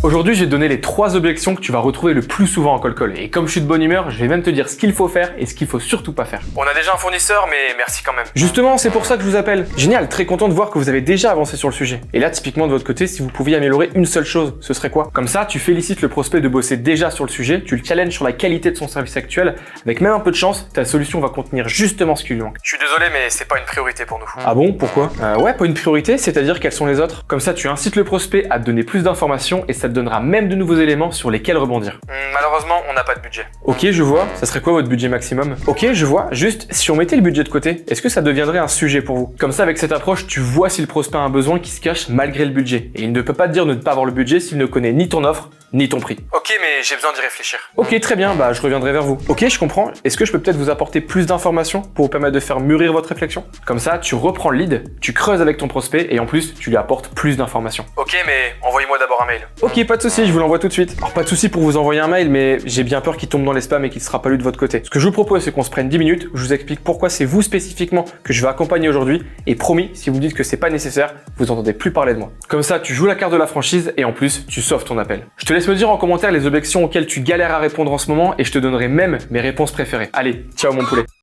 Aujourd'hui, je vais te donner les 3 objections que tu vas retrouver le plus souvent en cold call. Et comme je suis de bonne humeur, je vais même te dire ce qu'il faut faire et ce qu'il faut surtout pas faire. On a déjà un fournisseur, mais merci quand même. Justement, c'est pour ça que je vous appelle. Génial, très content de voir que vous avez déjà avancé sur le sujet. Et là, typiquement de votre côté, si vous pouviez améliorer une seule chose, ce serait quoi? Comme ça, tu félicites le prospect de bosser déjà sur le sujet, tu le challenges sur la qualité de son service actuel. Avec même un peu de chance, ta solution va contenir justement ce qui lui manque. Je suis désolé, mais c'est pas une priorité pour nous. Ah bon, pourquoi? Ouais, pas une priorité, c'est-à-dire quels sont les autres? Comme ça, tu incites le prospect à te donner plus d'informations et ça te donnera même de nouveaux éléments sur lesquels rebondir. Malheureusement, on n'a pas de budget. Ok, je vois. Ça serait quoi votre budget maximum? Ok, je vois. Juste, si on mettait le budget de côté, est-ce que ça deviendrait un sujet pour vous? Comme ça, avec cette approche, tu vois si le prospect a un besoin qui se cache malgré le budget. Et il ne peut pas te dire de ne pas avoir le budget s'il ne connaît ni ton offre, ni ton prix. Ok, mais j'ai besoin d'y réfléchir. Ok, très bien, bah je reviendrai vers vous. Ok, je comprends. Est-ce que je peux peut-être vous apporter plus d'informations pour vous permettre de faire mûrir votre réflexion? Comme ça, tu reprends le lead, tu creuses avec ton prospect et en plus, tu lui apportes plus d'informations. Ok, mais envoyez-moi d'abord un mail. Ok, pas de souci, je vous l'envoie tout de suite. Alors pas de souci pour vous envoyer un mail, mais j'ai bien peur qu'il tombe dans les spams et qu'il ne sera pas lu de votre côté. Ce que je vous propose, c'est qu'on se prenne 10 minutes, je vous explique pourquoi c'est vous spécifiquement que je vais accompagner aujourd'hui, et promis, si vous dites que c'est pas nécessaire, vous n'entendez plus parler de moi. Comme ça, tu joues la carte de la franchise et en plus, tu sauves ton appel. Je te laisse me dire en commentaire les objections auxquelles tu galères à répondre en ce moment et je te donnerai même mes réponses préférées. Allez, ciao mon poulet.